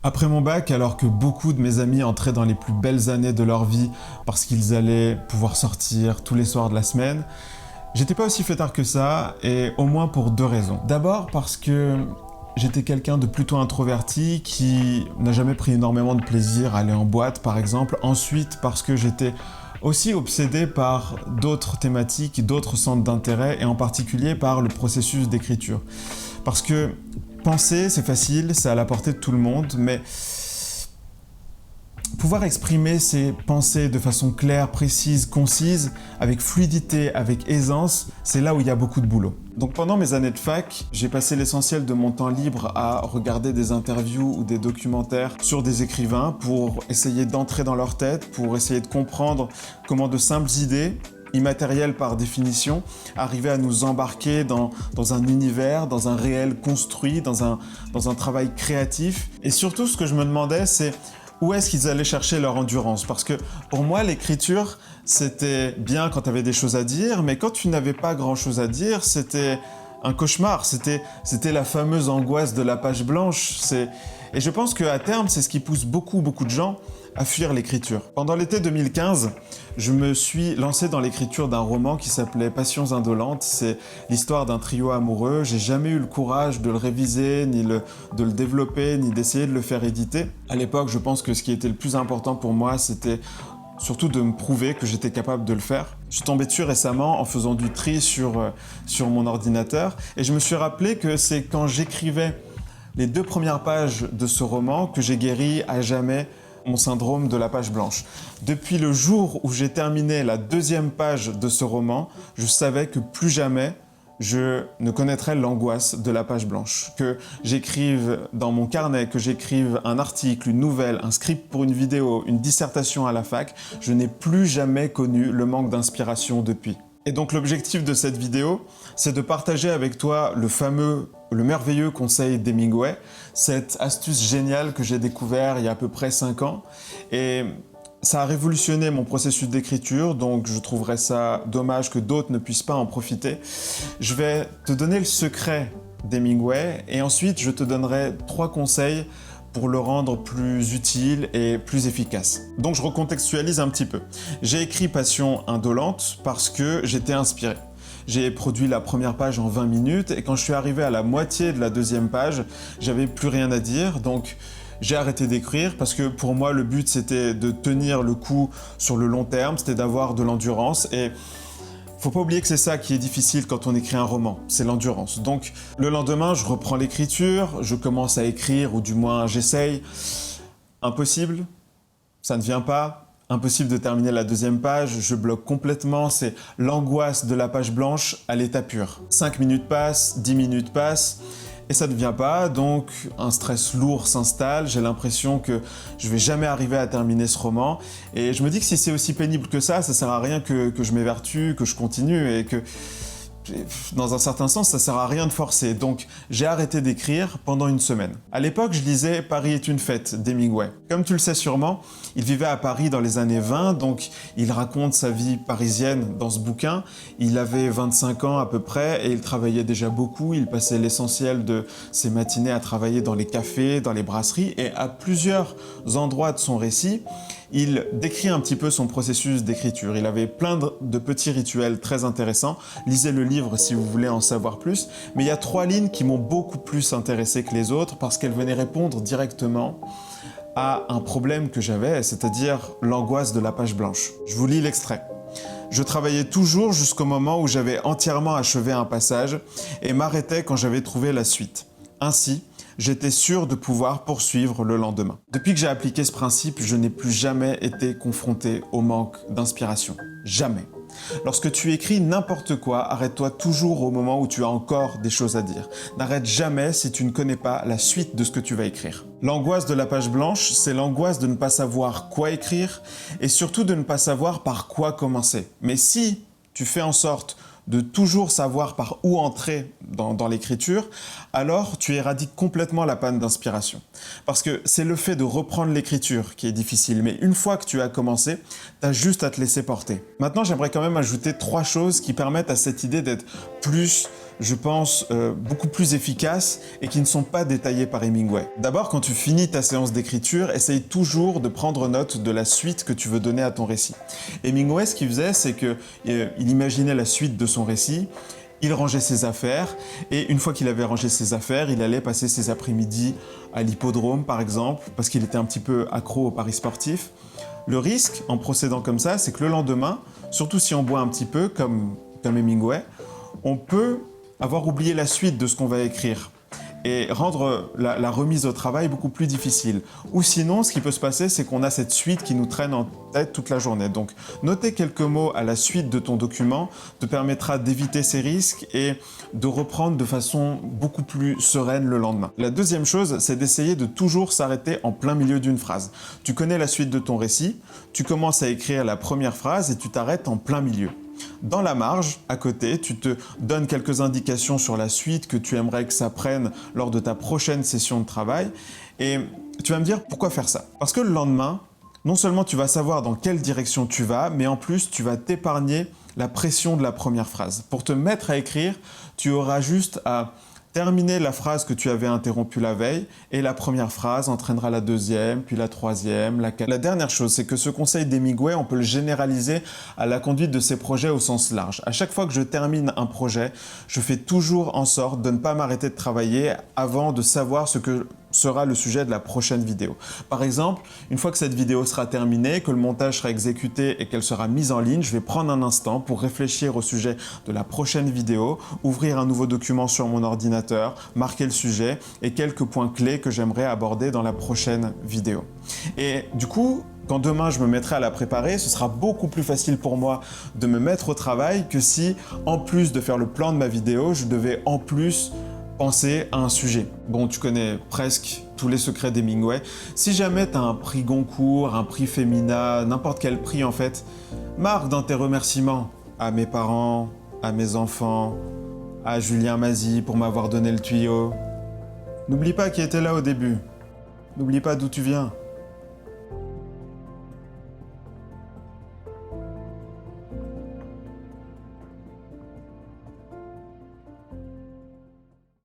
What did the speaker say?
Après mon bac, alors que beaucoup de mes amis entraient dans les plus belles années de leur vie parce qu'ils allaient pouvoir sortir tous les soirs de la semaine, j'étais pas aussi fêtard que ça, et au moins pour deux raisons. D'abord parce que j'étais quelqu'un de plutôt introverti qui n'a jamais pris énormément de plaisir à aller en boîte par exemple. Ensuite parce que j'étais aussi obsédé par d'autres thématiques, d'autres centres d'intérêt, et en particulier par le processus d'écriture. Parce que penser, c'est facile, c'est à la portée de tout le monde, mais pouvoir exprimer ses pensées de façon claire, précise, concise, avec fluidité, avec aisance, c'est là où il y a beaucoup de boulot. Donc pendant mes années de fac, j'ai passé l'essentiel de mon temps libre à regarder des interviews ou des documentaires sur des écrivains pour essayer d'entrer dans leur tête, pour essayer de comprendre comment de simples idées, immatérielles par définition, arrivaient à nous embarquer dans un univers, dans un réel construit, dans un travail créatif. Et surtout, ce que je me demandais, c'est où est-ce qu'ils allaient chercher leur endurance? Parce que pour moi, l'écriture, c'était bien quand tu avais des choses à dire, mais quand tu n'avais pas grand-chose à dire, c'était un cauchemar. C'était la fameuse angoisse de la page blanche. Et je pense qu'à terme, c'est ce qui pousse beaucoup de gens à fuir l'écriture. Pendant l'été 2015, je me suis lancé dans l'écriture d'un roman qui s'appelait Passions indolentes. C'est l'histoire d'un trio amoureux. J'ai jamais eu le courage de le réviser, de le développer, ni d'essayer de le faire éditer. À l'époque, je pense que ce qui était le plus important pour moi, c'était surtout de me prouver que j'étais capable de le faire. Je suis tombé dessus récemment en faisant du tri sur mon ordinateur, et je me suis rappelé que c'est quand j'écrivais les 2 premières pages de ce roman que j'ai guéri à jamais mon syndrome de la page blanche. Depuis le jour où j'ai terminé la 2e page de ce roman, je savais que plus jamais je ne connaîtrais l'angoisse de la page blanche. Que j'écrive dans mon carnet, que j'écrive un article, une nouvelle, un script pour une vidéo, une dissertation à la fac, je n'ai plus jamais connu le manque d'inspiration depuis. Et donc l'objectif de cette vidéo, c'est de partager avec toi le merveilleux conseil d'Hemingway, cette astuce géniale que j'ai découvert il y a à peu près 5 ans. Et ça a révolutionné mon processus d'écriture, donc je trouverais ça dommage que d'autres ne puissent pas en profiter. Je vais te donner le secret d'Hemingway, et ensuite je te donnerai 3 conseils pour le rendre plus utile et plus efficace. Donc je recontextualise un petit peu. J'ai écrit Passions indolentes parce que j'étais inspiré. J'ai produit la première page en 20 minutes, et quand je suis arrivé à la moitié de la 2e page, j'avais plus rien à dire, donc j'ai arrêté d'écrire parce que pour moi le but c'était de tenir le coup sur le long terme, c'était d'avoir de l'endurance, et faut pas oublier que c'est ça qui est difficile quand on écrit un roman, c'est l'endurance. Donc le lendemain, je reprends l'écriture, je commence à écrire, ou du moins j'essaye. Impossible, ça ne vient pas. Impossible de terminer la 2e page, je bloque complètement, c'est l'angoisse de la page blanche à l'état pur. 5 minutes passent, 10 minutes passent, et ça ne vient pas, donc un stress lourd s'installe, j'ai l'impression que je vais jamais arriver à terminer ce roman, et je me dis que si c'est aussi pénible que ça sert à rien que je m'évertue, que je continue, et que dans un certain sens, ça sert à rien de forcer. Donc j'ai arrêté d'écrire pendant une semaine. À l'époque, je lisais Paris est une fête d'Hemingway. Comme tu le sais sûrement, il vivait à Paris dans les années 20, donc il raconte sa vie parisienne dans ce bouquin. Il avait 25 ans à peu près, et il travaillait déjà beaucoup. Il passait l'essentiel de ses matinées à travailler dans les cafés, dans les brasseries, et à plusieurs endroits de son récit, il décrit un petit peu son processus d'écriture. Il avait plein de petits rituels très intéressants. Lisez le livre si vous voulez en savoir plus. Mais il y a 3 lignes qui m'ont beaucoup plus intéressé que les autres parce qu'elles venaient répondre directement à un problème que j'avais, c'est-à-dire l'angoisse de la page blanche. Je vous lis l'extrait. Je travaillais toujours jusqu'au moment où j'avais entièrement achevé un passage et m'arrêtais quand j'avais trouvé la suite. Ainsi, j'étais sûr de pouvoir poursuivre le lendemain. Depuis que j'ai appliqué ce principe, je n'ai plus jamais été confronté au manque d'inspiration. Jamais. Lorsque tu écris n'importe quoi, arrête-toi toujours au moment où tu as encore des choses à dire. N'arrête jamais si tu ne connais pas la suite de ce que tu vas écrire. L'angoisse de la page blanche, c'est l'angoisse de ne pas savoir quoi écrire, et surtout de ne pas savoir par quoi commencer. Mais si tu fais en sorte de toujours savoir par où entrer dans l'écriture, alors tu éradiques complètement la panne d'inspiration. Parce que c'est le fait de reprendre l'écriture qui est difficile, mais une fois que tu as commencé, tu as juste à te laisser porter. Maintenant, j'aimerais quand même ajouter 3 choses qui permettent à cette idée d'être plus je pense, beaucoup plus efficaces et qui ne sont pas détaillés par Hemingway. D'abord, quand tu finis ta séance d'écriture, essaye toujours de prendre note de la suite que tu veux donner à ton récit. Hemingway, ce qu'il faisait, c'est qu'il imaginait la suite de son récit. Il rangeait ses affaires et une fois qu'il avait rangé ses affaires, il allait passer ses après-midi à l'hippodrome par exemple, parce qu'il était un petit peu accro aux paris sportifs. Le risque en procédant comme ça, c'est que le lendemain, surtout si on boit un petit peu comme Hemingway, on peut avoir oublié la suite de ce qu'on va écrire et rendre la remise au travail beaucoup plus difficile. Ou sinon, ce qui peut se passer, c'est qu'on a cette suite qui nous traîne en tête toute la journée. Donc, noter quelques mots à la suite de ton document te permettra d'éviter ces risques et de reprendre de façon beaucoup plus sereine le lendemain. La deuxième chose, c'est d'essayer de toujours s'arrêter en plein milieu d'une phrase. Tu connais la suite de ton récit, tu commences à écrire la première phrase et tu t'arrêtes en plein milieu. Dans la marge, à côté, tu te donnes quelques indications sur la suite que tu aimerais que ça prenne lors de ta prochaine session de travail. Et tu vas me dire pourquoi faire ça? Parce que le lendemain, non seulement tu vas savoir dans quelle direction tu vas, mais en plus tu vas t'épargner la pression de la première phrase. Pour te mettre à écrire, tu auras juste à terminer la phrase que tu avais interrompue la veille et la première phrase entraînera la deuxième, puis la troisième, la quatrième. La dernière chose, c'est que ce conseil d'Hemingway, on peut le généraliser à la conduite de ses projets au sens large. À chaque fois que je termine un projet, je fais toujours en sorte de ne pas m'arrêter de travailler avant de savoir ce que sera le sujet de la prochaine vidéo. Par exemple, une fois que cette vidéo sera terminée, que le montage sera exécuté et qu'elle sera mise en ligne, je vais prendre un instant pour réfléchir au sujet de la prochaine vidéo, ouvrir un nouveau document sur mon ordinateur, marquer le sujet et quelques points clés que j'aimerais aborder dans la prochaine vidéo. Et du coup, quand demain je me mettrai à la préparer, ce sera beaucoup plus facile pour moi de me mettre au travail que si, en plus de faire le plan de ma vidéo, je devais en plus penser à un sujet. Bon, tu connais presque tous les secrets d'Hemingway. Si jamais tu as un prix Goncourt, un prix Femina, n'importe quel prix en fait, marque dans tes remerciements à mes parents, à mes enfants, à Julien Mazy pour m'avoir donné le tuyau. N'oublie pas qui était là au début. N'oublie pas d'où tu viens.